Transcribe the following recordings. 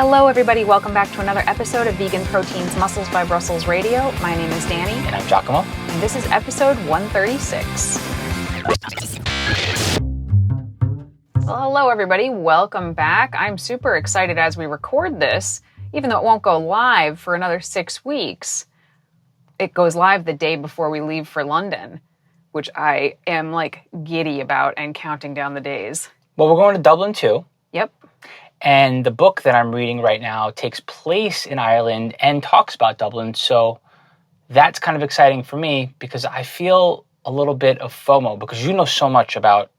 Hello everybody, welcome back to another episode of Vegan Proteins Muscles by Brussels Radio. My name is Danny. And I'm Giacomo. And this is episode 136. Well, hello everybody, welcome back. I'm super excited as we record this, even though it won't go live for another 6 weeks. It goes live the day before we leave for London, which I am giddy about and counting down the days. Well, we're going to Dublin too. Yep. And the book that I'm reading right now takes place in Ireland and talks about Dublin. So that's kind of exciting for me because I feel a little bit of FOMO because you know so much about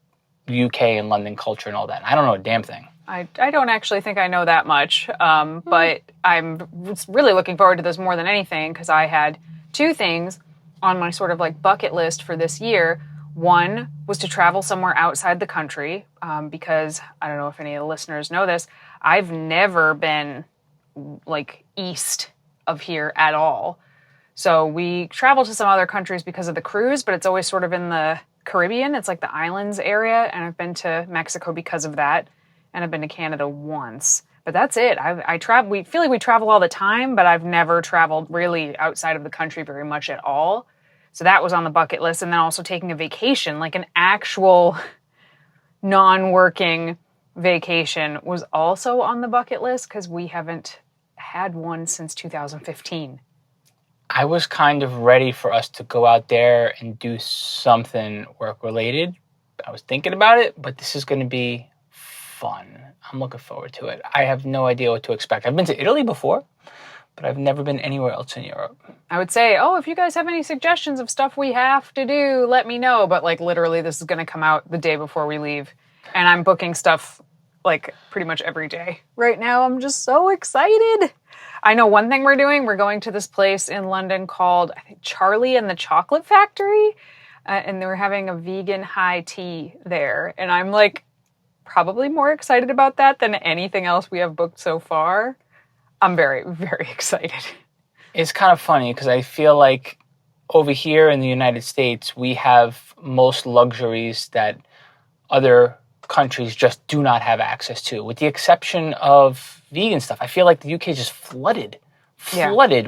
UK and London culture and all that. I don't know a damn thing. I don't actually think I know that much, but I'm really looking forward to this more than anything because I had two things on my sort of bucket list for this year. One was to travel somewhere outside the country because I don't know if any of the listeners know this. I've never been east of here at all. So we travel to some other countries because of the cruise, but it's always sort of in the Caribbean. It's the islands area. And I've been to Mexico because of that. And I've been to Canada once. But that's it. I travel. We feel like we travel all the time, but I've never traveled really outside of the country very much at all. So that was on the bucket list. And then also taking a vacation, an actual non-working vacation was also on the bucket list because we haven't had one since 2015. I was kind of ready for us to go out there and do something work-related. I was thinking about it, but this is going to be fun. I'm looking forward to it. I have no idea what to expect. I've been to Italy before, but I've never been anywhere else in Europe. I would say, if you guys have any suggestions of stuff we have to do, let me know. But literally this is going to come out the day before we leave. And I'm booking stuff pretty much every day. Right now, I'm just so excited. I know one thing we're doing. We're going to this place in London called, I think, Charlie and the Chocolate Factory. And they were having a vegan high tea there. And I'm probably more excited about that than anything else we have booked so far. I'm very, very excited. It's kind of funny because I feel like over here in the United States, we have most luxuries that other countries just do not have access to, with the exception of vegan stuff. I feel like the UK is just flooded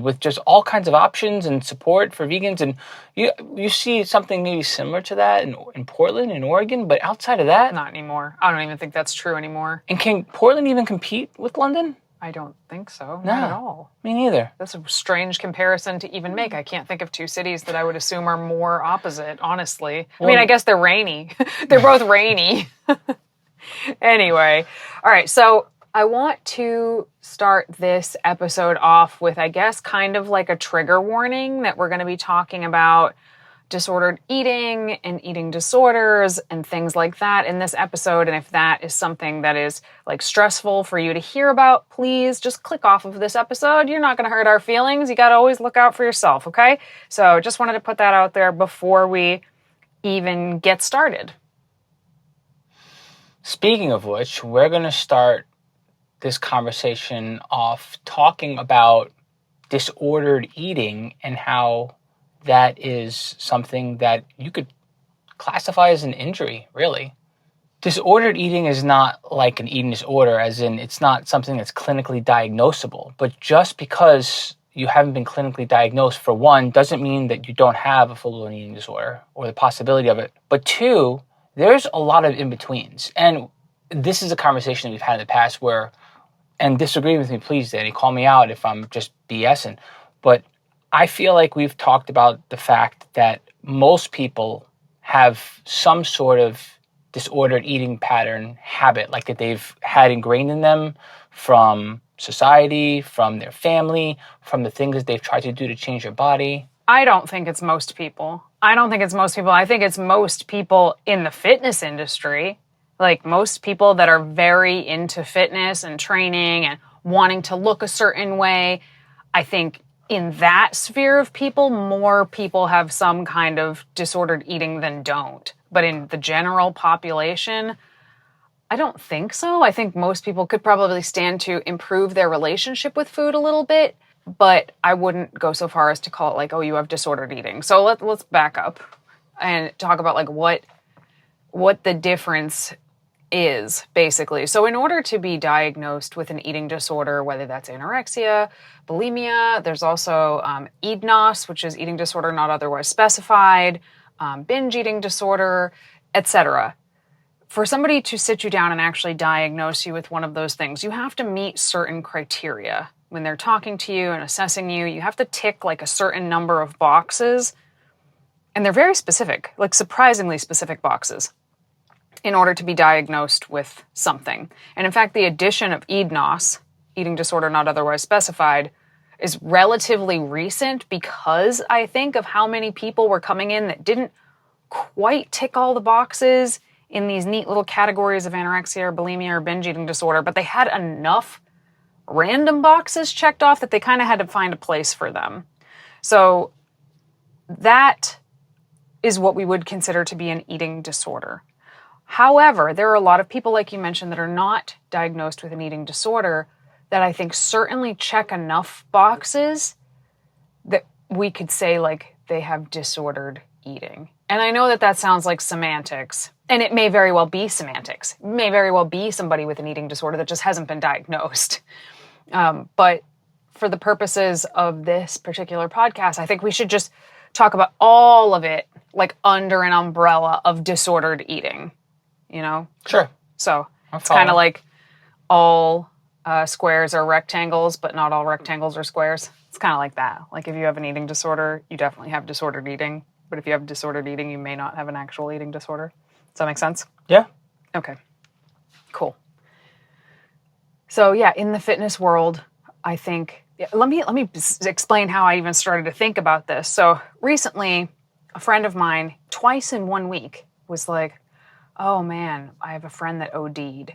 with just all kinds of options and support for vegans. And you see something maybe similar to that in Portland, in Oregon, but outside of that... Not anymore. I don't even think that's true anymore. And can Portland even compete with London? I don't think so. No, not at all. Me neither. That's a strange comparison to even make. I can't think of two cities that I would assume are more opposite, honestly. Well, I guess they're rainy. They're both rainy. Anyway. All right. So I want to start this episode off with, I guess, kind of a trigger warning that we're going to be talking about disordered eating and eating disorders and things like that in this episode. And if that is something that is stressful for you to hear about, please just click off of this episode. You're not going to hurt our feelings. You got to always look out for yourself. Okay. So just wanted to put that out there before we even get started. Speaking of which, we're going to start this conversation off talking about disordered eating and how that is something that you could classify as an injury, really. Disordered eating is not like an eating disorder, as in it's not something that's clinically diagnosable. But just because you haven't been clinically diagnosed, for one, doesn't mean that you don't have a full-blown eating disorder or the possibility of it. But two, there's a lot of in-betweens. And this is a conversation that we've had in the past where, and disagree with me, please, Danny, call me out if I'm just BSing, but I feel like we've talked about the fact that most people have some sort of disordered eating pattern habit, that they've had ingrained in them from society, from their family, from the things that they've tried to do to change their body. I don't think it's most people. I think it's most people in the fitness industry. Most people that are very into fitness and training and wanting to look a certain way. I think in that sphere of people, more people have some kind of disordered eating than don't. But in the general population, I don't think so. I think most people could probably stand to improve their relationship with food a little bit, but I wouldn't go so far as to call it you have disordered eating. So let's back up and talk about what the difference is, basically. So in order to be diagnosed with an eating disorder, whether that's anorexia, bulimia, there's also EDNOS, which is eating disorder not otherwise specified, binge eating disorder, etc. For somebody to sit you down and actually diagnose you with one of those things, you have to meet certain criteria. When they're talking to you and assessing you, you have to tick like a certain number of boxes. And they're very specific, like surprisingly specific boxes, in order to be diagnosed with something. And in fact, the addition of EDNOS, eating disorder not otherwise specified, is relatively recent because I think of how many people were coming in that didn't quite tick all the boxes in these neat little categories of anorexia or bulimia or binge eating disorder, but they had enough random boxes checked off that they kind of had to find a place for them. So that is what we would consider to be an eating disorder. However, there are a lot of people, like you mentioned, that are not diagnosed with an eating disorder that I think certainly check enough boxes that we could say like they have disordered eating. And I know that that sounds like semantics, and it may very well be semantics. It may very well be somebody with an eating disorder that just hasn't been diagnosed. But for the purposes of this particular podcast, I think we should just talk about all of it like under an umbrella of disordered eating, you know? Sure. So it's kind of like all squares are rectangles, but not all rectangles are squares. It's kind of like that. Like if you have an eating disorder, you definitely have disordered eating. But if you have disordered eating, you may not have an actual eating disorder. Does that make sense? Yeah. Okay. Cool. So yeah, in the fitness world, I think, let me explain how I even started to think about this. So recently, a friend of mine, twice in 1 week, was like, oh man, I have a friend that OD'd.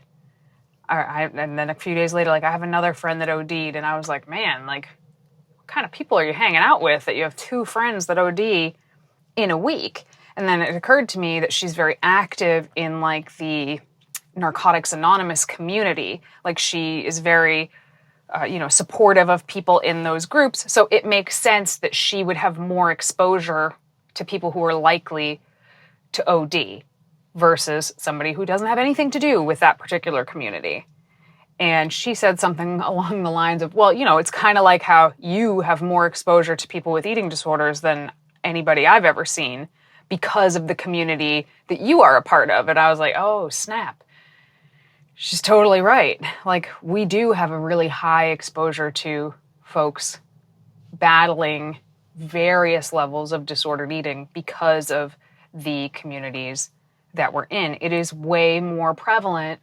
And then a few days later, like I have another friend that OD'd. And I was like, man, like what kind of people are you hanging out with that you have 2 friends that OD in a week? And then it occurred to me that she's very active in like the Narcotics Anonymous community. Like she is very, supportive of people in those groups. So it makes sense that she would have more exposure to people who are likely to OD versus somebody who doesn't have anything to do with that particular community. And she said something along the lines of, well, it's kind of like how you have more exposure to people with eating disorders than anybody I've ever seen because of the community that you are a part of. And I was like, oh, snap. She's totally right. Like, we do have a really high exposure to folks battling various levels of disordered eating because of the communities that we're in. It is way more prevalent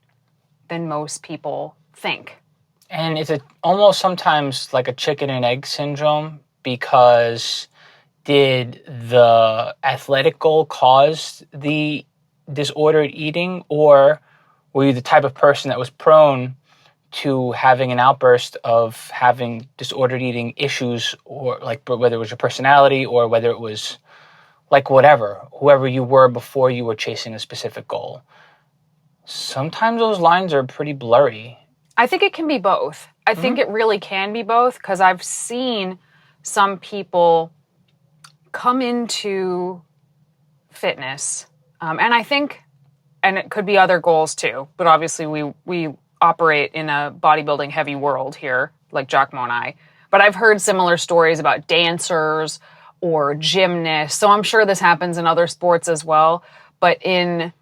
than most people think. And it's almost sometimes like a chicken and egg syndrome, because did the athletic goal cause the disordered eating, or were you the type of person that was prone to having an outburst of having disordered eating issues, or like whether it was your personality or whether it was like whoever you were before you were chasing a specific goal? Sometimes those lines are pretty blurry. I think it can be both. I think it really can be both, because I've seen some people come into fitness, and I think, and it could be other goals too, but obviously we operate in a bodybuilding heavy world here, like Giacomo and I. But I've heard similar stories about dancers or gymnasts, so I'm sure this happens in other sports as well. But in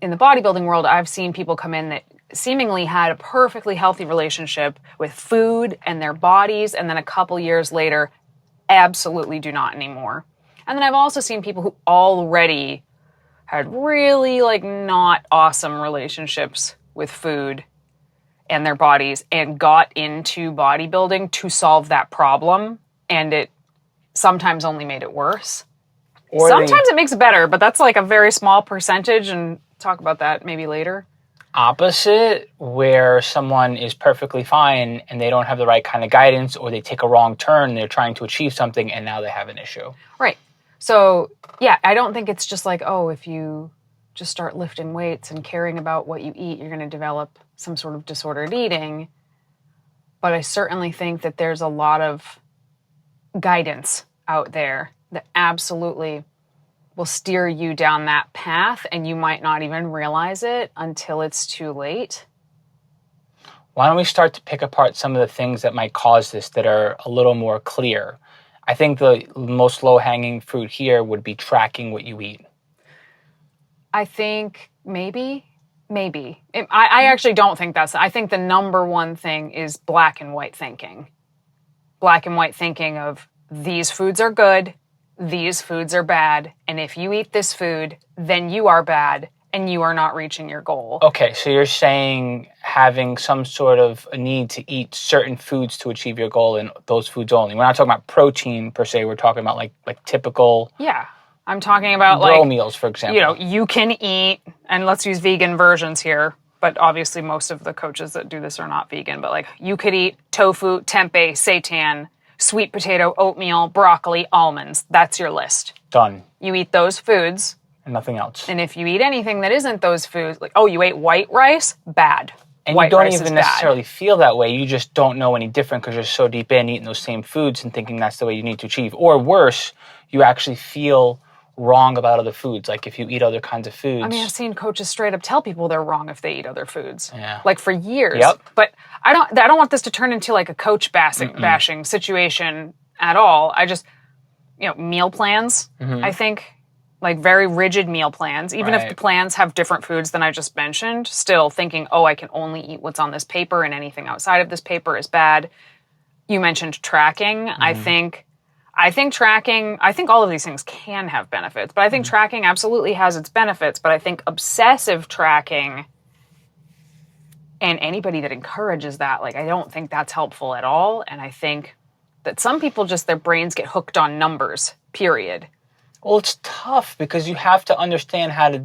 the bodybuilding world, I've seen people come in that seemingly had a perfectly healthy relationship with food and their bodies, and then a couple years later, absolutely do not anymore. And then I've also seen people who already had really like not awesome relationships with food and their bodies and got into bodybuilding to solve that problem, and it sometimes only made it worse. Or sometimes it makes it better, but that's like a very small percentage, and talk about that maybe later. Opposite, where someone is perfectly fine and they don't have the right kind of guidance, or they take a wrong turn, they're trying to achieve something and now they have an issue. Right. So, yeah, I don't think it's just like, oh, if you just start lifting weights and caring about what you eat, you're going to develop some sort of disordered eating. But I certainly think that there's a lot of guidance out there that absolutely will steer you down that path, and you might not even realize it until it's too late. Why don't we start to pick apart some of the things that might cause this that are a little more clear? I think the most low-hanging fruit here would be tracking what you eat. I think maybe. I actually don't think that's... I think the number one thing is black and white thinking. Black and white thinking of these foods are good, these foods are bad, and if you eat this food, then you are bad and you are not reaching your goal. Okay, so you're saying having some sort of a need to eat certain foods to achieve your goal and those foods only. We're not talking about protein per se, we're talking about like typical... Yeah. I'm talking about bro meals, for example. You can eat, and let's use vegan versions here, but obviously most of the coaches that do this are not vegan, but like you could eat tofu, tempeh, seitan, sweet potato, oatmeal, broccoli, almonds. That's your list. Done. You eat those foods. And nothing else. And if you eat anything that isn't those foods, like, oh, you ate white rice? Bad. And white you don't rice even is necessarily bad. feel that way. You just don't know any different because you're so deep in eating those same foods and thinking that's the way you need to achieve. Or worse, you actually feel wrong about other foods. Like if you eat other kinds of foods. I mean, I've seen coaches straight up tell people they're wrong if they eat other foods. Yeah. Like for years. Yep. But I don't want this to turn into like a coach bashing situation at all. I just, meal plans, I think, like very rigid meal plans, even if the plans have different foods than I just mentioned, still thinking, oh, I can only eat what's on this paper and anything outside of this paper is bad. You mentioned tracking. I think tracking, I think all of these things can have benefits, but I think tracking absolutely has its benefits, but I think obsessive tracking and anybody that encourages that, like, I don't think that's helpful at all. And I think that some people just, their brains get hooked on numbers, period. Well, it's tough because you have to understand how to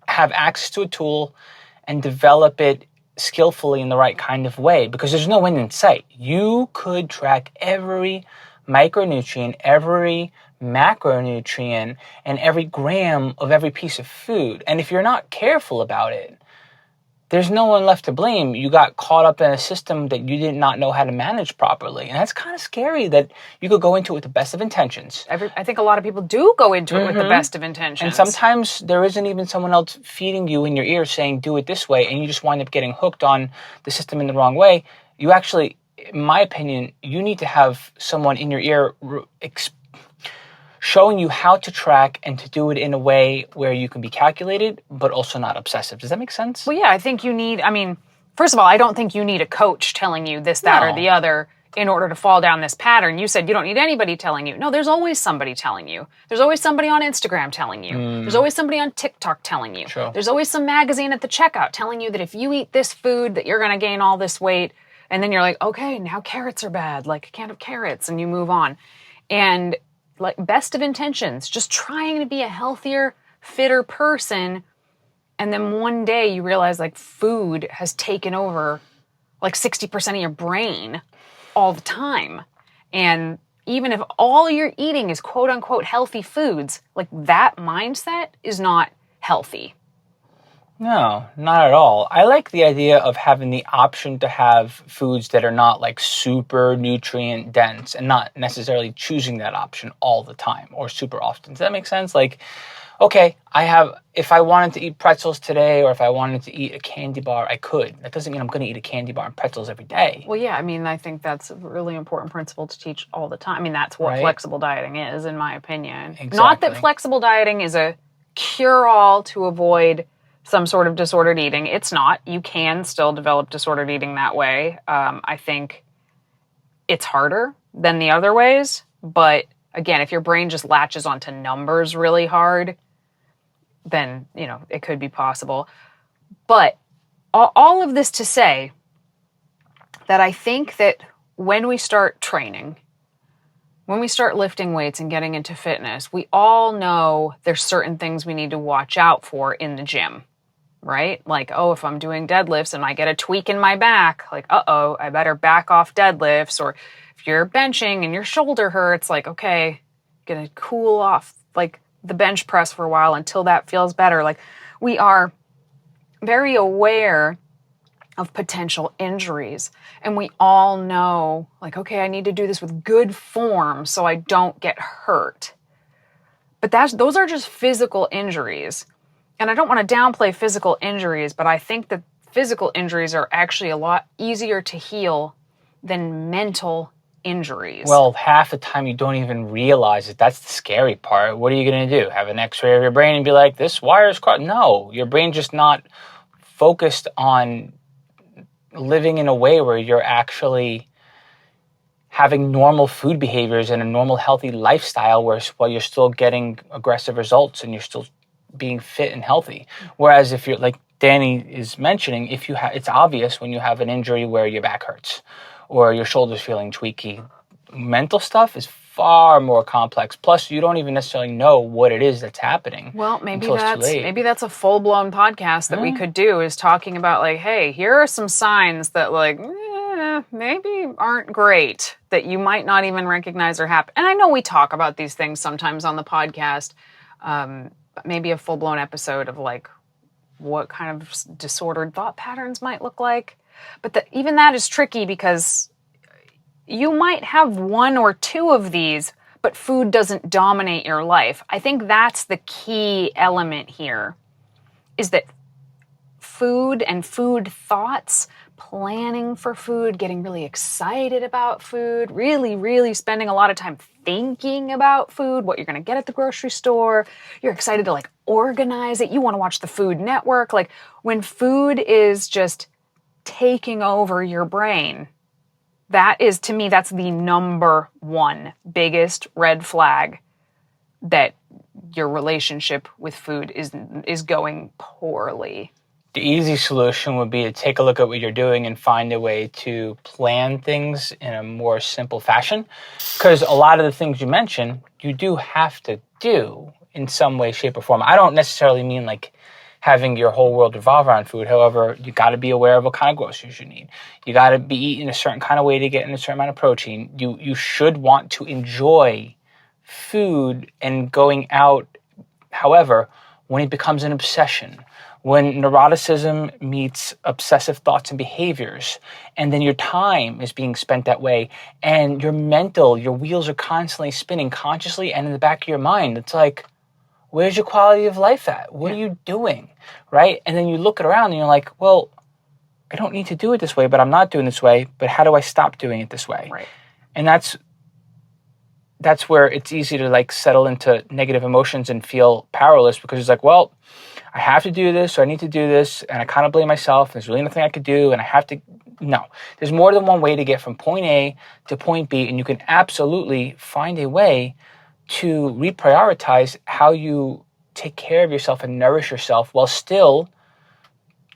have access to a tool and develop it skillfully in the right kind of way because there's no end in sight. You could track every micronutrient, every macronutrient, and every gram of every piece of food. And if you're not careful about it, there's no one left to blame. You got caught up in a system that you did not know how to manage properly. And that's kind of scary that you could go into it with the best of intentions. I think a lot of people do go into it with the best of intentions. And sometimes there isn't even someone else feeding you in your ear saying, do it this way, and you just wind up getting hooked on the system in the wrong way. You actually, in my opinion, you need to have someone in your ear showing you how to track and to do it in a way where you can be calculated, but also not obsessive. Does that make sense? Well, yeah, I think you need, first of all, I don't think you need a coach telling you this, that, or the other in order to fall down this pattern. You said you don't need anybody telling you. No, there's always somebody telling you. There's always somebody on Instagram telling you. There's always somebody on TikTok telling you. True. There's always some magazine at the checkout telling you that if you eat this food that you're going to gain all this weight. And then you're like, okay, now carrots are bad. Like, I can't have carrots. And you move on. And like best of intentions, just trying to be a healthier, fitter person. And then one day you realize like food has taken over like 60% of your brain all the time. And even if all you're eating is quote unquote healthy foods, like that mindset is not healthy. No, not at all. I like the idea of having the option to have foods that are not like super nutrient dense and not necessarily choosing that option all the time or super often. Does that make sense? Like, okay, if I wanted to eat pretzels today or if I wanted to eat a candy bar, I could. That doesn't mean I'm going to eat a candy bar and pretzels every day. Well, yeah, I think that's a really important principle to teach all the time. That's what flexible dieting is, in my opinion. Exactly. Not that flexible dieting is a cure-all to avoid some sort of disordered eating. It's not. You can still develop disordered eating that way. I think it's harder than the other ways. But again, if your brain just latches onto numbers really hard, then, it could be possible. But all of this to say that I think that when we start training, when we start lifting weights and getting into fitness, we all know there's certain things we need to watch out for in the gym. Right? Like, oh, if I'm doing deadlifts and I get a tweak in my back, like, I better back off deadlifts. Or if you're benching and your shoulder hurts, like, okay, gonna cool off like the bench press for a while until that feels better. Like, we are very aware of potential injuries. And we all know, like, okay, I need to do this with good form so I don't get hurt. But those are just physical injuries. And I don't want to downplay physical injuries, but I think that physical injuries are actually a lot easier to heal than mental injuries. Well, half the time you don't even realize it. That's the scary part. What are you going to do? Have an x-ray of your brain and be like, this wire's crossed? No, your brain's just not focused on living in a way where you're actually having normal food behaviors and a normal healthy lifestyle while you're still getting aggressive results and you're still being fit and healthy. Whereas if you're like Danny is mentioning, if you it's obvious when you have an injury where your back hurts or your shoulder's feeling tweaky. Mental stuff is far more complex. Plus, you don't even necessarily know what it is that's happening. Well, maybe that's a full-blown podcast that we could do, is talking about like, hey, here are some signs that like maybe aren't great, that you might not even recognize or happen. And I know we talk about these things sometimes on the podcast, but maybe a full-blown episode of like what kind of disordered thought patterns might look like. But even that is tricky because you might have one or two of these, but food doesn't dominate your life. I think that's the key element here, is that food and food thoughts, planning for food, getting really excited about food, really, really spending a lot of time thinking about food, what you're going to get at the grocery store. You're excited to like organize it. You want to watch the Food Network. Like when food is just taking over your brain, that is, to me, that's the number one biggest red flag that your relationship with food is going poorly. The easy solution would be to take a look at what you're doing and find a way to plan things in a more simple fashion. Because a lot of the things you mentioned, you do have to do in some way, shape, or form. I don't necessarily mean like having your whole world revolve around food. However, you got to be aware of what kind of groceries you need. You got to be eating a certain kind of way to get in a certain amount of protein. You should want to enjoy food and going out. However, when it becomes an obsession, when neuroticism meets obsessive thoughts and behaviors, and then your time is being spent that way, and your wheels are constantly spinning consciously and in the back of your mind, it's like, where's your quality of life at? What are you doing, right? And then you look around and you're like, well, I don't need to do it this way, but I'm not doing it this way. But how do I stop doing it this way? Right. And that's where it's easy to like settle into negative emotions and feel powerless, because it's like, well, I have to do this, so I need to do this, and I kind of blame myself. There's really nothing I could do, and I have to. No, there's more than one way to get from point A to point B, and you can absolutely find a way to reprioritize how you take care of yourself and nourish yourself while still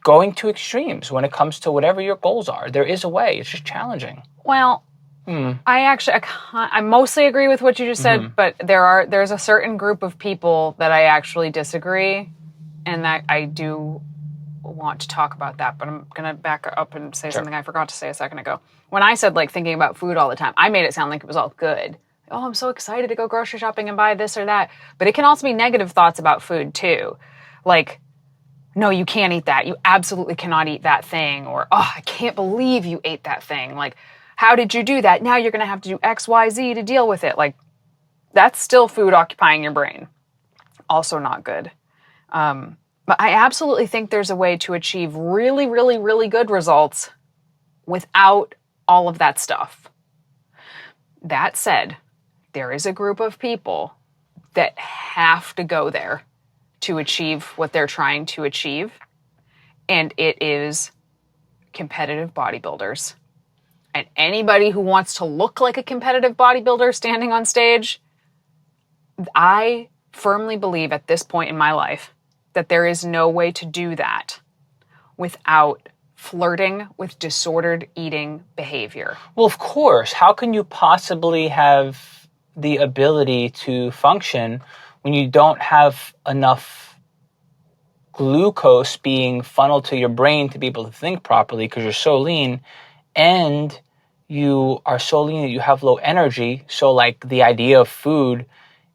going to extremes when it comes to whatever your goals are. There is a way. It's just challenging. Well, I mostly agree with what you just said, but there's a certain group of people that I actually disagree, and that I do want to talk about that, but I'm going to back up and say something I forgot to say a second ago. When I said like thinking about food all the time, I made it sound like it was all good. Oh, I'm so excited to go grocery shopping and buy this or that. But it can also be negative thoughts about food too. Like, no, you can't eat that. You absolutely cannot eat that thing. Or, oh, I can't believe you ate that thing. Like, how did you do that? Now you're going to have to do X, Y, Z to deal with it. Like, that's still food occupying your brain. Also not good. But I absolutely think there's a way to achieve really, really, really good results without all of that stuff. That said, there is a group of people that have to go there to achieve what they're trying to achieve, and it is competitive bodybuilders. And anybody who wants to look like a competitive bodybuilder standing on stage, I firmly believe at this point in my life that there is no way to do that without flirting with disordered eating behavior. Well, of course. How can you possibly have the ability to function when you don't have enough glucose being funneled to your brain to be able to think properly because you're so lean, and you are so lean that you have low energy? So like the idea of food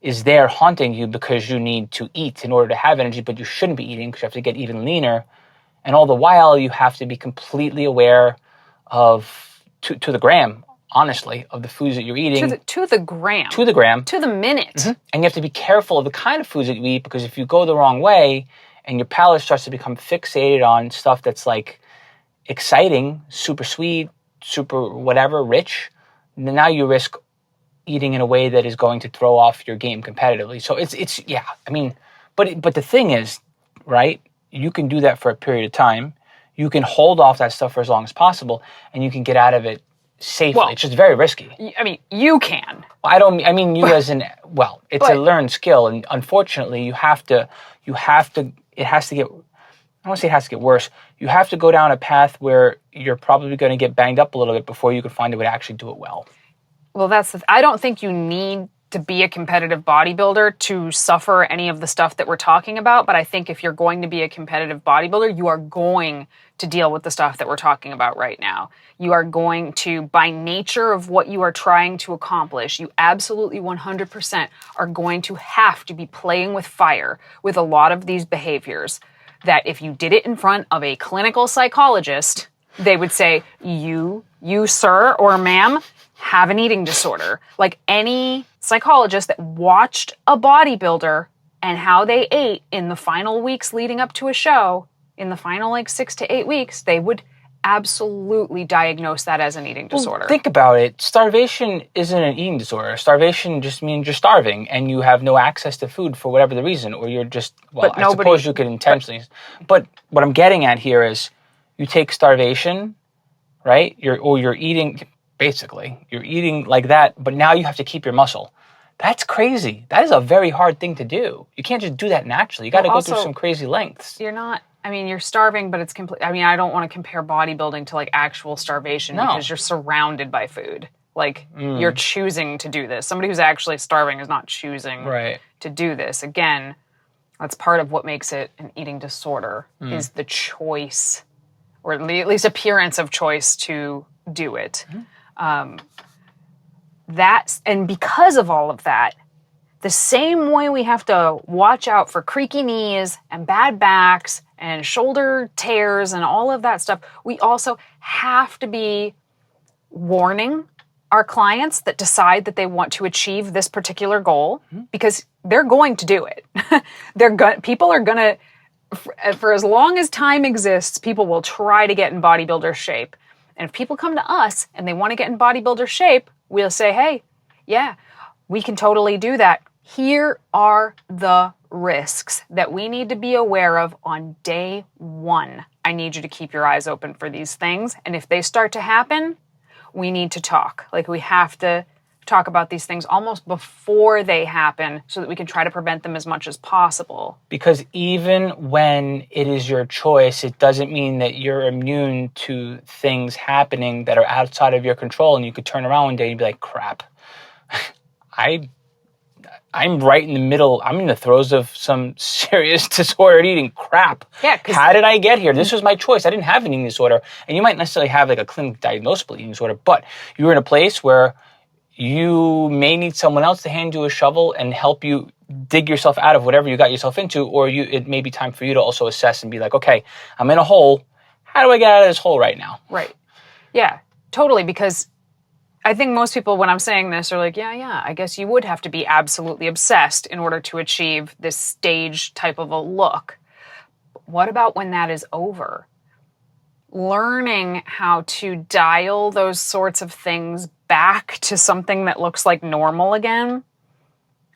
is there haunting you because you need to eat in order to have energy, but you shouldn't be eating because you have to get even leaner. And all the while, you have to be completely aware of, to the gram, honestly, of the foods that you're eating. To the gram. To the gram. To the minute. Mm-hmm. And you have to be careful of the kind of foods that you eat, because if you go the wrong way and your palate starts to become fixated on stuff that's like exciting, super sweet, super whatever, rich, then now you risk eating in a way that is going to throw off your game competitively. So it's yeah, I mean, but the thing is, right, you can do that for a period of time. You can hold off that stuff for as long as possible, and you can get out of it safely. Well, it's just very risky. I mean, you can. I mean you as an, well, it's a learned skill, and unfortunately it has to get, I don't want to say it has to get worse. You have to go down a path where you're probably going to get banged up a little bit before you can find a way to actually do it well. Well, I don't think you need to be a competitive bodybuilder to suffer any of the stuff that we're talking about. But I think if you're going to be a competitive bodybuilder, you are going to deal with the stuff that we're talking about right now. You are going to, by nature of what you are trying to accomplish, you absolutely 100% are going to have to be playing with fire with a lot of these behaviors that if you did it in front of a clinical psychologist, they would say, you, sir or ma'am, have an eating disorder. Like any psychologist that watched a bodybuilder and how they ate in the final weeks leading up to a show, in the final like 6 to 8 weeks, they would absolutely diagnose that as an eating disorder. Well, think about it. Starvation isn't an eating disorder. Starvation just means you're starving and you have no access to food for whatever the reason, or you're just, well, I suppose you could intentionally. But what I'm getting at here is you take starvation, right? You're eating, basically, you're eating like that, but now you have to keep your muscle. That's crazy. That is a very hard thing to do. You can't just do that naturally. You got to go through some crazy lengths. You're starving, but it's complete. I mean, I don't want to compare bodybuilding to like actual starvation because you're surrounded by food. Like you're choosing to do this. Somebody who's actually starving is not choosing to do this. Again, that's part of what makes it an eating disorder is the choice, or at least appearance of choice to do it. And because of all of that, the same way we have to watch out for creaky knees and bad backs and shoulder tears and all of that stuff, we also have to be warning our clients that decide that they want to achieve this particular goal, because they're going to do it. People are going to, for as long as time exists, people will try to get in bodybuilder shape. And if people come to us and they want to get in bodybuilder shape, we'll say, hey, yeah, we can totally do that. Here are the risks that we need to be aware of on day one. I need you to keep your eyes open for these things. And if they start to happen, we need to talk. Like, we have to talk about these things almost before they happen so that we can try to prevent them as much as possible. Because even when it is your choice, it doesn't mean that you're immune to things happening that are outside of your control, and you could turn around one day and be like, crap, I'm right in the middle. I'm in the throes of some serious disordered eating. Crap. Yeah. How did I get here? This was my choice. I didn't have an eating disorder. And you might necessarily have like a clinic diagnosable eating disorder, but you're in a place where you may need someone else to hand you a shovel and help you dig yourself out of whatever you got yourself into, or it may be time for you to also assess and be like, okay, I'm in a hole. How do I get out of this hole right now? Right. Yeah, totally. Because I think most people, when I'm saying this, are like, yeah, I guess you would have to be absolutely obsessed in order to achieve this stage type of a look. What about when that is over? Learning how to dial those sorts of things back to something that looks like normal again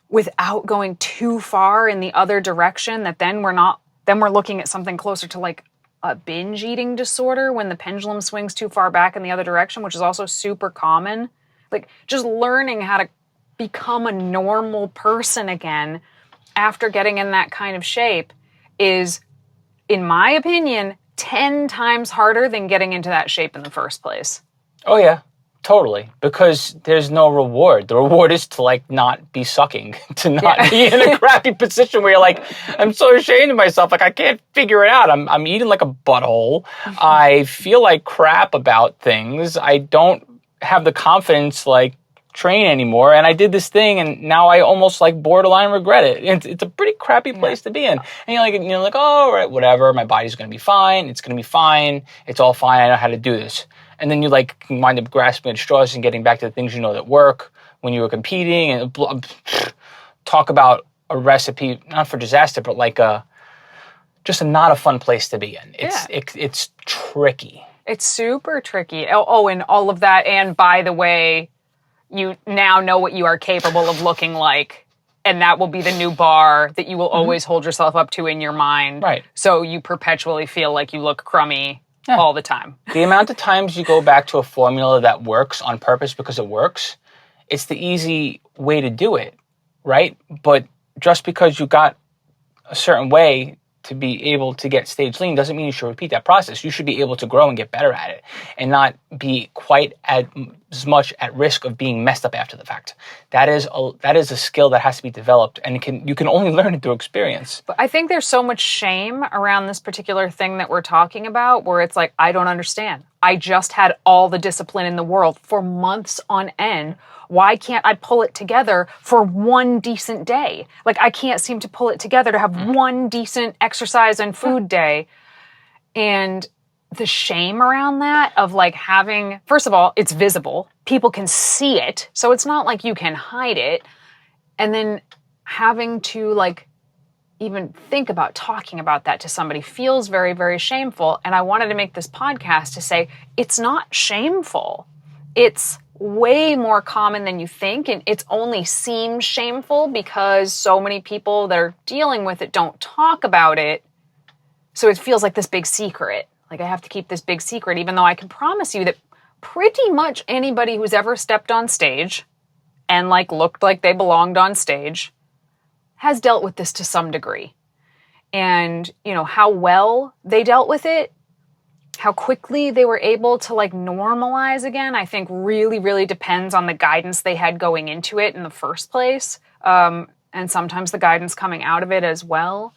without going too far in the other direction, that then we're looking at something closer to like a binge eating disorder when the pendulum swings too far back in the other direction, which is also super common. Like, just learning how to become a normal person again after getting in that kind of shape is, in my opinion, 10 times harder than getting into that shape in the first place. Oh, yeah. Totally, because there's no reward. The reward is to like not be sucking, to not be in a crappy position where you're like, I'm so ashamed of myself. Like, I can't figure it out. I'm eating like a butthole. I feel like crap about things. I don't have the confidence to like train anymore. And I did this thing, and now I almost like borderline regret it. It's a pretty crappy place to be in. And you're like, oh, right, whatever. My body's going to be fine. It's going to be fine. It's all fine. I know how to do this. And then you like can wind up grasping at straws and getting back to the things you know that work when you were competing, and talk about a recipe, not for disaster, but like just not a fun place to be in. It's tricky. It's super tricky. Oh, and all of that. And by the way, you now know what you are capable of looking like. And that will be the new bar that you will always hold yourself up to in your mind. Right. So you perpetually feel like you look crummy all the time. The amount of times you go back to a formula that works on purpose because it works, it's the easy way to do it, right? But just because you got a certain way to be able to get stage lean doesn't mean you should repeat that process. You should be able to grow and get better at it and not be quite as much at risk of being messed up after the fact. That is a skill that has to be developed, and you can only learn it through experience. But I think there's so much shame around this particular thing that we're talking about, where it's like, I don't understand. I just had all the discipline in the world for months on end. Why can't I pull it together for one decent day? Like, I can't seem to pull it together to have one decent exercise and food day. And the shame around that of like having, first of all, it's visible. People can see it. So it's not like you can hide it. And then having to like even think about talking about that to somebody feels very, very shameful. And I wanted to make this podcast to say, it's not shameful. It's way more common than you think, and it's only seems shameful because so many people that are dealing with it don't talk about it. So it feels like this big secret. Like I have to keep this big secret, even though I can promise you that pretty much anybody who's ever stepped on stage and like looked like they belonged on stage has dealt with this to some degree. And, you know, how well they dealt with it, how quickly they were able to like normalize again, I think really, really depends on the guidance they had going into it in the first place. And sometimes the guidance coming out of it as well.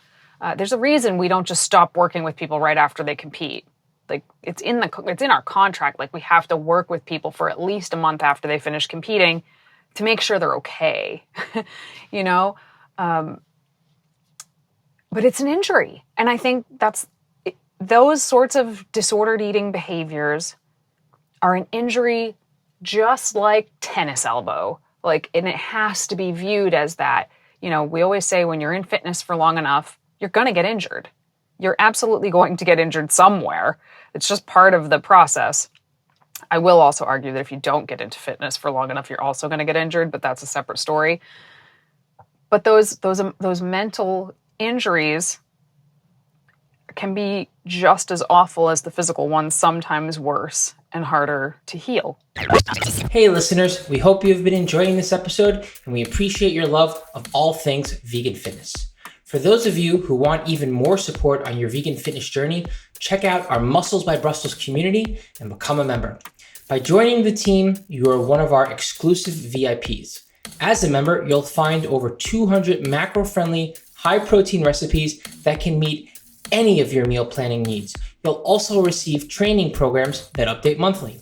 There's a reason we don't just stop working with people right after they compete. Like it's in our contract. Like we have to work with people for at least a month after they finish competing to make sure they're okay, you know? But it's an injury. And I think those sorts of disordered eating behaviors are an injury just like tennis elbow. Like, and it has to be viewed as that. You know, we always say when you're in fitness for long enough, you're going to get injured. You're absolutely going to get injured somewhere. It's just part of the process. I will also argue that if you don't get into fitness for long enough, you're also going to get injured, but that's a separate story. But those mental injuries can be just as awful as the physical ones, sometimes worse and harder to heal. Hey listeners, we hope you have been enjoying this episode, and we appreciate your love of all things vegan fitness. For those of you who want even more support on your vegan fitness journey, check out our Muscles by Brussels community and become a member. By joining the team, you are one of our exclusive VIPs. As a member, you'll find over 200 macro-friendly, high-protein recipes that can meet any of your meal planning needs. You'll also receive training programs that update monthly.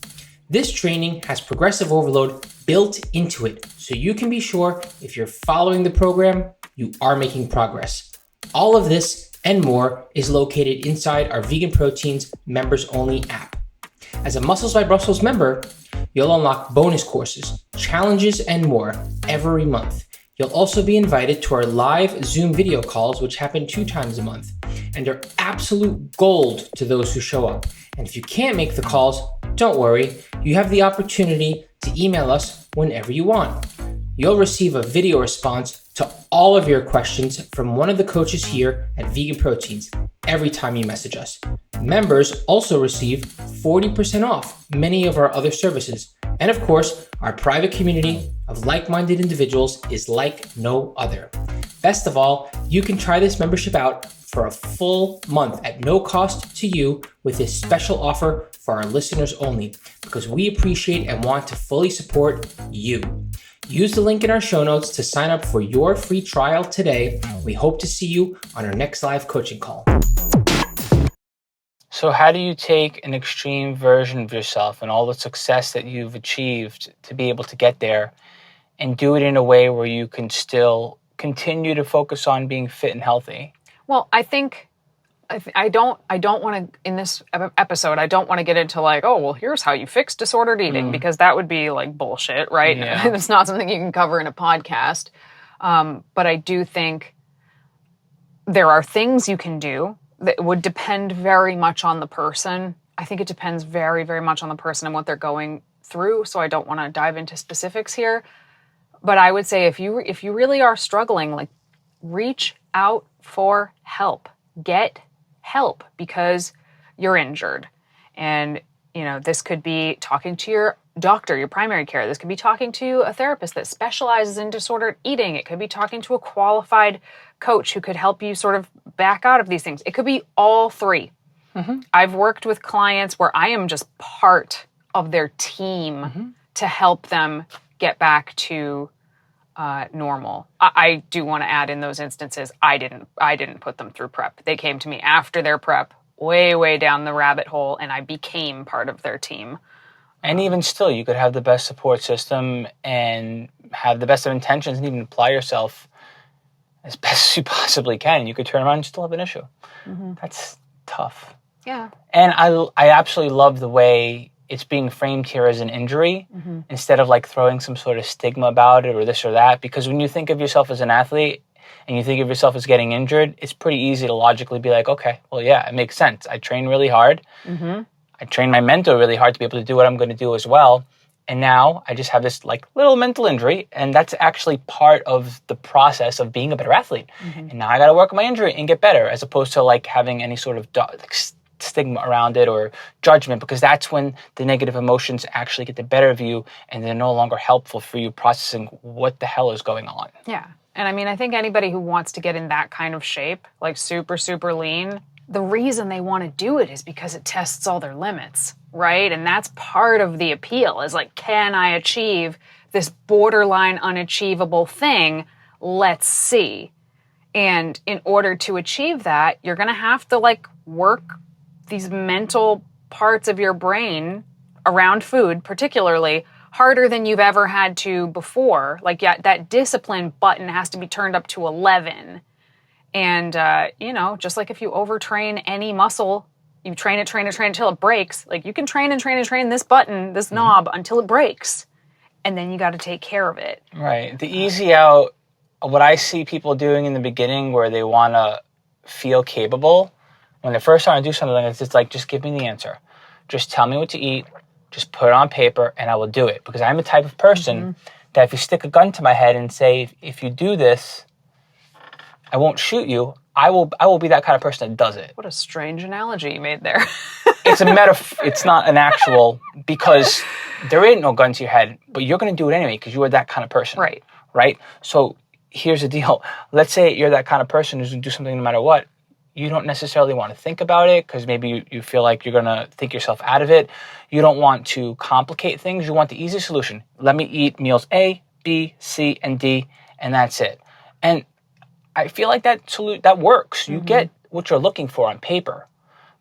This training has progressive overload built into it, so you can be sure if you're following the program, you are making progress. All of this and more is located inside our Vegan Proteins members-only app. As a Muscles by Brussels member, you'll unlock bonus courses, challenges, and more every month. You'll also be invited to our live Zoom video calls, which happen 2 times a month, and are absolute gold to those who show up. And if you can't make the calls, don't worry, you have the opportunity to email us whenever you want. You'll receive a video response to all of your questions from one of the coaches here at Vegan Proteins every time you message us. Members also receive 40% off many of our other services. And of course, our private community of like-minded individuals is like no other. Best of all, you can try this membership out for a full month at no cost to you with this special offer for our listeners only, because we appreciate and want to fully support you. Use the link in our show notes to sign up for your free trial today. We hope to see you on our next live coaching call. So how do you take an extreme version of yourself and all the success that you've achieved to be able to get there and do it in a way where you can still continue to focus on being fit and healthy? Well, I think I don't want to, in this episode, I don't want to get into like, oh, well, here's how you fix disordered eating, because that would be like bullshit, right? Yeah. It's not something you can cover in a podcast. But I do think there are things you can do that would depend very much on the person. I think it depends very, very much on the person and what they're going through. So I don't want to dive into specifics here. But I would say if you really are struggling, like, reach out for help. Get help because you're injured. And, this could be talking to your doctor, your primary care. This could be talking to a therapist that specializes in disordered eating. It could be talking to a qualified coach who could help you sort of back out of these things. It could be all three. Mm-hmm. I've worked with clients where I am just part of their team to help them get back to normal. I do want to add, in those instances, I didn't put them through prep. They came to me after their prep, way, way down the rabbit hole, and I became part of their team. And even still, you could have the best support system and have the best of intentions and even apply yourself as best as you possibly can. You could turn around and still have an issue. Mm-hmm. That's tough. Yeah. And I absolutely love the way it's being framed here as an injury instead of like throwing some sort of stigma about it or this or that. Because when you think of yourself as an athlete and you think of yourself as getting injured, it's pretty easy to logically be like, okay, well, yeah, it makes sense. I train really hard. Mm-hmm. I train my mental really hard to be able to do what I'm going to do as well. And now I just have this like little mental injury, and that's actually part of the process of being a better athlete. Mm-hmm. And now I got to work on my injury and get better, as opposed to like having any sort of stigma around it or judgment, because that's when the negative emotions actually get the better of you and they're no longer helpful for you processing what the hell is going on. Yeah. And I mean, I think anybody who wants to get in that kind of shape, like super, super lean, the reason they want to do it is because it tests all their limits, right? And that's part of the appeal, is like, can I achieve this borderline unachievable thing? Let's see. And in order to achieve that, you're going to have to like work these mental parts of your brain around food, particularly, harder than you've ever had to before. Like, yeah, that discipline button has to be turned up to 11. And, just like if you overtrain any muscle, you train it until it breaks. Like, you can train this button, this knob, until it breaks. And then you got to take care of it. Right. The easy out, what I see people doing in the beginning where they want to feel capable, when they're first starting to do something like this, it's like, just give me the answer. Just tell me what to eat. Just put it on paper and I will do it. Because I'm the type of person that if you stick a gun to my head and say, if you do this, I won't shoot you, I will be that kind of person that does it. What a strange analogy you made there. It's a metaphor. It's not an actual, because there ain't no gun to your head, but you're going to do it anyway because you are that kind of person. Right. Right? So here's the deal. Let's say you're that kind of person who's going to do something no matter what. You don't necessarily want to think about it because maybe you feel like you're going to think yourself out of it. You don't want to complicate things. You want the easy solution. Let me eat meals A, B, C, and D, and that's it. And I feel like that works. You get what you're looking for on paper.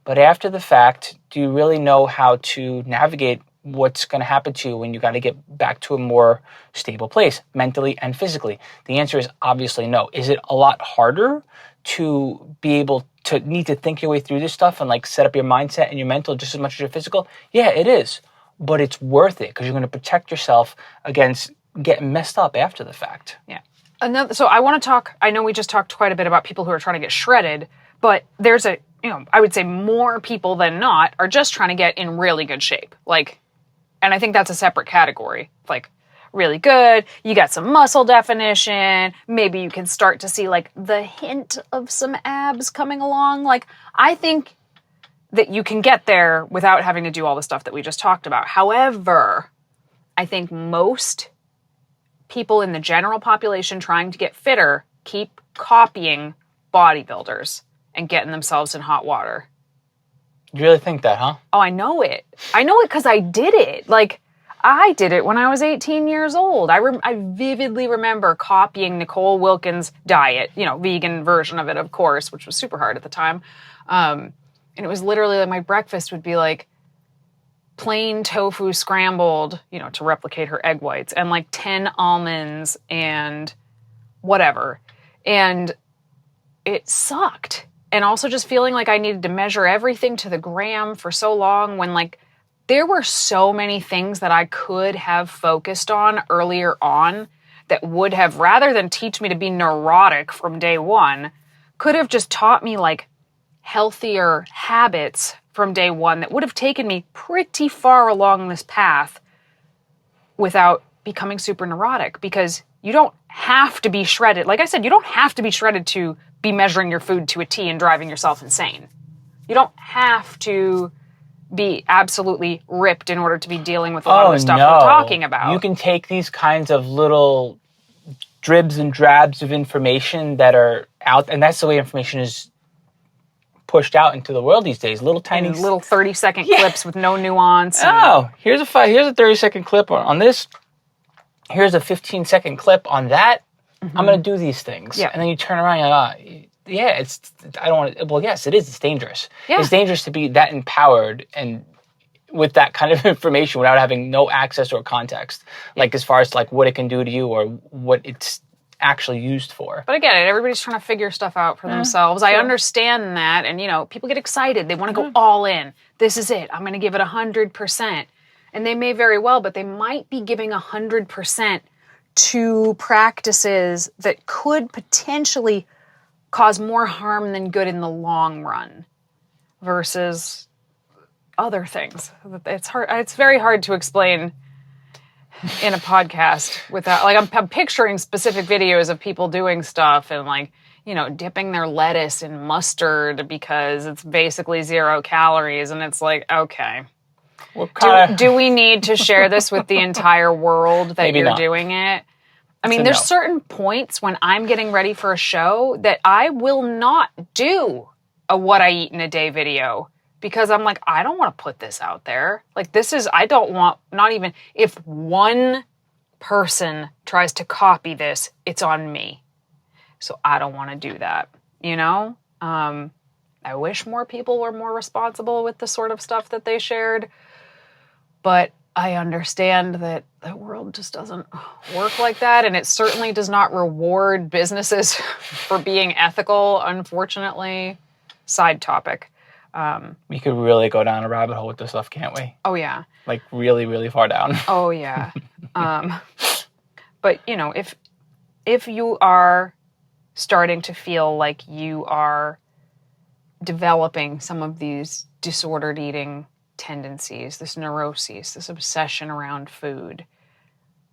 But after the fact, do you really know how to navigate what's going to happen to you when you got to get back to a more stable place, mentally and physically? The answer is obviously no. Is it a lot harder to be able to need to think your way through this stuff and like set up your mindset and your mental just as much as your physical? Yeah, it is. But it's worth it because you're going to protect yourself against getting messed up after the fact. Yeah. So I want to talk, I know we just talked quite a bit about people who are trying to get shredded, but there's I would say more people than not are just trying to get in really good shape. Like, and I think that's a separate category. Like, really good, you got some muscle definition, maybe you can start to see like the hint of some abs coming along. Like, I think that you can get there without having to do all the stuff that we just talked about. However, I think most people in the general population trying to get fitter keep copying bodybuilders and getting themselves in hot water. You really think that, huh? Oh, I know it. I know it because I did it. Like, I did it when I was 18 years old. I vividly remember copying Nicole Wilkins' diet, vegan version of it, of course, which was super hard at the time. And it was literally like my breakfast would be like plain tofu scrambled, to replicate her egg whites, and like 10 almonds and whatever. And it sucked. and also just feeling like I needed to measure everything to the gram for so long when like there were so many things that I could have focused on earlier on that would have, rather than teach me to be neurotic from day one, could have just taught me like healthier habits from day one that would have taken me pretty far along this path without becoming super neurotic, because you don't have to be shredded. Like I said, you don't have to be shredded to be measuring your food to a T and driving yourself insane. You don't have to be absolutely ripped in order to be dealing with a lot of the stuff we're talking about. You can take these kinds of little dribs and drabs of information that are out, and that's the way information is pushed out into the world these days. Little tiny, little 30-second clips with no nuance. Here's a 30-second clip on this. Here's a 15-second clip on that. I'm going to do these things, and then you turn around and you're like, I don't want to. Well, yes, it is. It's dangerous. Yeah. It's dangerous to be that empowered and with that kind of information without having no access or context, like as far as like what it can do to you or what it's actually used for. But again, everybody's trying to figure stuff out for themselves. Sure. I understand that, and people get excited. They want to go all in. This is it. I'm going to give it 100%, and they may very well, but they might be giving 100% to practices that could potentially cause more harm than good in the long run, versus other things. It's hard. It's very hard to explain in a podcast without, like, I'm picturing specific videos of people doing stuff and like, dipping their lettuce in mustard because it's basically 0 calories. And it's like, okay, do we need to share this with the entire world that you're doing it? I mean, there's certain points when I'm getting ready for a show that I will not do a what I eat in a day video, because I'm like, I don't want to put this out there. Like, I don't want, not even, if one person tries to copy this, it's on me. So I don't want to do that, I wish more people were more responsible with the sort of stuff that they shared, but I understand that the world just doesn't work like that, and it certainly does not reward businesses for being ethical, unfortunately. Side topic. We could really go down a rabbit hole with this stuff, can't we? Oh, yeah. Like, really, really far down. Oh, yeah. But, if you are starting to feel like you are developing some of these disordered eating tendencies, this neuroses, this obsession around food,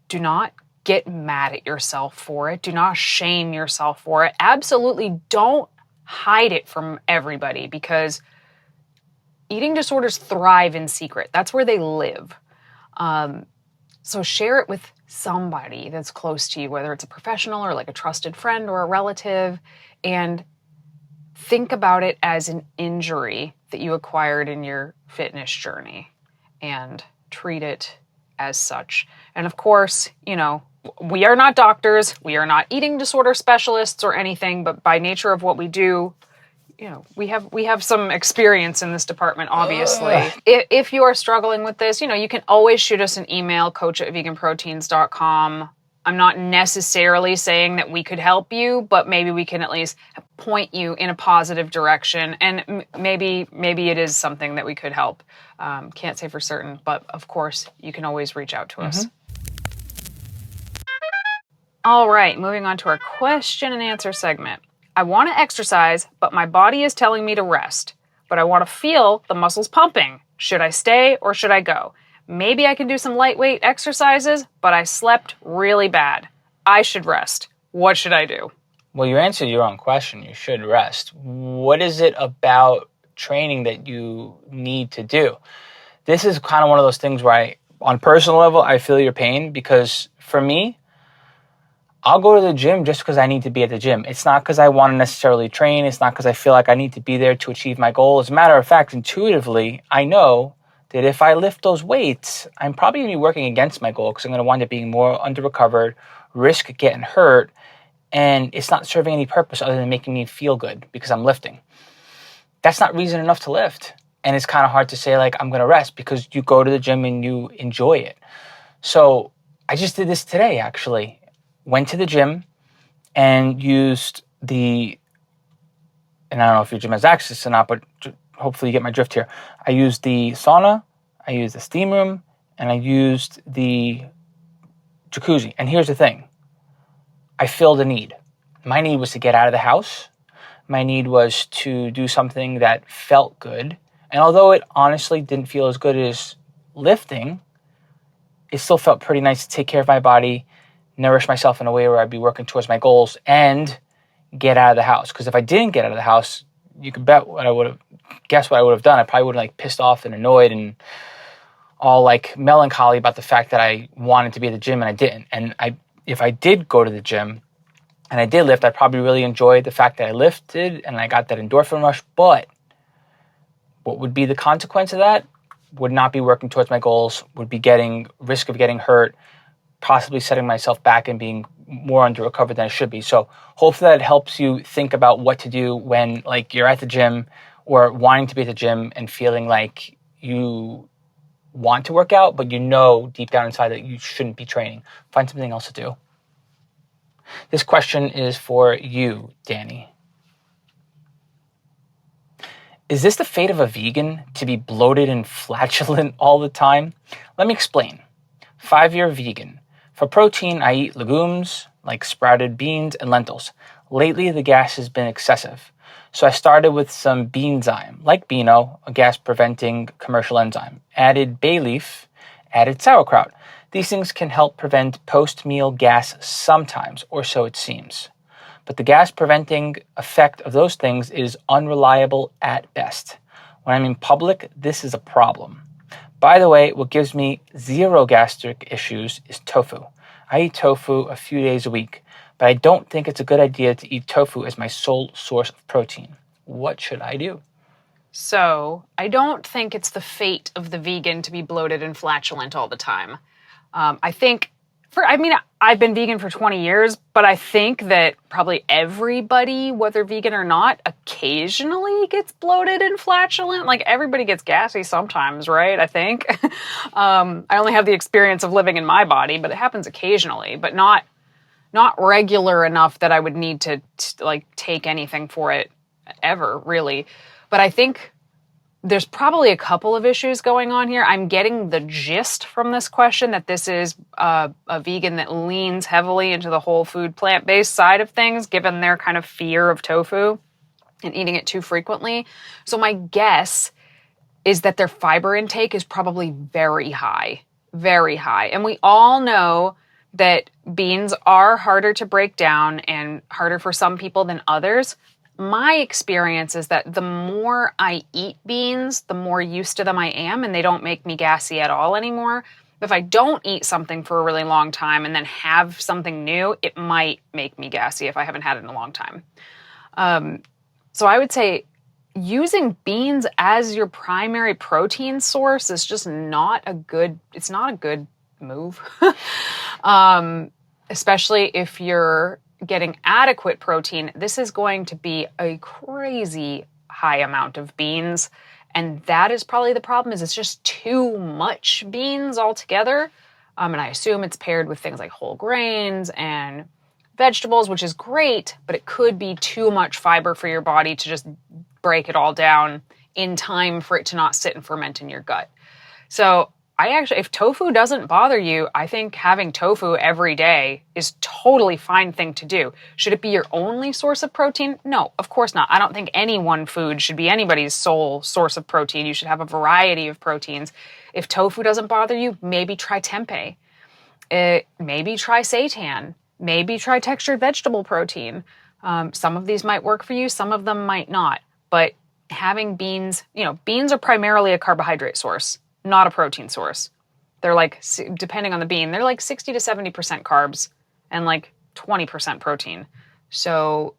do not get mad at yourself for it. Do not shame yourself for it. Absolutely don't hide it from everybody, because eating disorders thrive in secret. That's where they live. So share it with somebody that's close to you, whether it's a professional or like a trusted friend or a relative, and think about it as an injury that you acquired in your fitness journey and treat it as such. And of course, we are not doctors, we are not eating disorder specialists or anything, but by nature of what we do, we have some experience in this department, obviously. If you are struggling with this, you can always shoot us an email, coach@veganproteins.com. I'm not necessarily saying that we could help you, but maybe we can at least point you in a positive direction, and maybe it is something that we could help. Can't say for certain, but of course, you can always reach out to us. All right, moving on to our question and answer segment. I want to exercise, but my body is telling me to rest, but I want to feel the muscles pumping. Should I stay or should I go? Maybe I can do some lightweight exercises, but I slept really bad. I should rest. What should I do? Well, you answered your own question. You should rest. What is it about training that you need to do? This is kind of one of those things where on personal level, I feel your pain, because for me, I'll go to the gym just because I need to be at the gym. It's not because I want to necessarily train. It's not because I feel like I need to be there to achieve my goal. As a matter of fact, intuitively, I know that if I lift those weights, I'm probably going to be working against my goal, because I'm going to wind up being more under-recovered, risk getting hurt, and it's not serving any purpose other than making me feel good because I'm lifting. That's not reason enough to lift. And it's kind of hard to say, like, I'm going to rest, because you go to the gym and you enjoy it. So I just did this today, actually. Went to the gym and used the and I don't know if your gym has access or not, but hopefully you get my drift here. I used the sauna, I used the steam room, and I used the jacuzzi. And here's the thing. I filled a need. My need was to get out of the house. My need was to do something that felt good. And although it honestly didn't feel as good as lifting, it still felt pretty nice to take care of my body, nourish myself in a way where I'd be working towards my goals, and get out of the house. Because if I didn't get out of the house, you could bet what I would have, guess what I would have done. I probably would have like pissed off and annoyed and all like melancholy about the fact that I wanted to be at the gym and I didn't. And if I did go to the gym and I did lift, I probably really enjoyed the fact that I lifted and I got that endorphin rush. But what would be the consequence of that? Would not be working towards my goals, would be risk of getting hurt, possibly setting myself back and being more under recovered than I should be. So hopefully that helps you think about what to do when like you're at the gym or wanting to be at the gym and feeling like you want to work out, but you know deep down inside that you shouldn't be training. Find something else to do. This question is for you, Danny. Is this the fate of a vegan, to be bloated and flatulent all the time? Let me explain. 5-year vegan. For protein, I eat legumes like sprouted beans and lentils. Lately, the gas has been excessive. So I started with some beanzyme, like Beano, a gas-preventing commercial enzyme. Added bay leaf, added sauerkraut. These things can help prevent post-meal gas sometimes, or so it seems. But the gas-preventing effect of those things is unreliable at best. When I'm in public, this is a problem. By the way, what gives me zero gastric issues is tofu. I eat tofu a few days a week, but I don't think it's a good idea to eat tofu as my sole source of protein. What should I do? So, I don't think it's the fate of the vegan to be bloated and flatulent all the time. I've been vegan for 20 years, but I think that probably everybody, whether vegan or not, occasionally gets bloated and flatulent. Like everybody gets gassy sometimes, right? I think. I only have the experience of living in my body, but it happens occasionally, but not regular enough that I would need to like take anything for it ever, really. But I think there's probably a couple of issues going on here. I'm getting the gist from this question that this is a vegan that leans heavily into the whole food plant-based side of things, given their kind of fear of tofu and eating it too frequently. So my guess is that their fiber intake is probably very high, very high. And we all know that beans are harder to break down and harder for some people than others. My experience is that the more I eat beans, the more used to them I am, and they don't make me gassy at all anymore. If I don't eat something for a really long time and then have something new, it might make me gassy if I haven't had it in a long time. So I would say using beans as your primary protein source is just not a good move. Especially if you're getting adequate protein. This is going to be a crazy high amount of beans. And that is probably the problem, is it's just too much beans altogether. And I assume it's paired with things like whole grains and vegetables, which is great, but it could be too much fiber for your body to just break it all down in time for it to not sit and ferment in your gut. So if tofu doesn't bother you, I think having tofu every day is totally fine thing to do. Should it be your only source of protein? No, of course not. I don't think any one food should be anybody's sole source of protein. You should have a variety of proteins. If tofu doesn't bother you, maybe try tempeh. Maybe try seitan. Maybe try textured vegetable protein. Some of these might work for you, some of them might not. But having beans, beans are primarily a carbohydrate source, not a protein source. They're like, depending on the bean, they're like 60 to 70% carbs and like 20% protein. So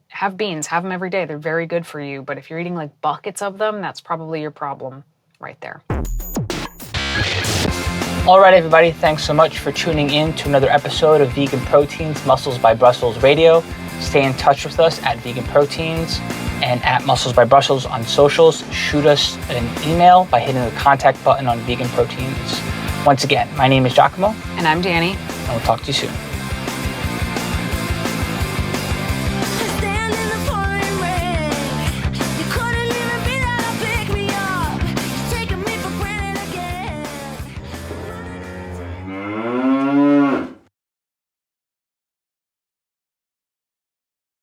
have beans, have them every day. They're very good for you. But if you're eating like buckets of them, that's probably your problem right there. All right, everybody. Thanks so much for tuning in to another episode of Vegan Proteins, Muscles by Brussels Radio. Stay in touch with us at Vegan Proteins and at Muscles by Brussels on socials. Shoot us an email by hitting the contact button on Vegan Proteins. Once again, my name is Giacomo. And I'm Danny. And we'll talk to you soon.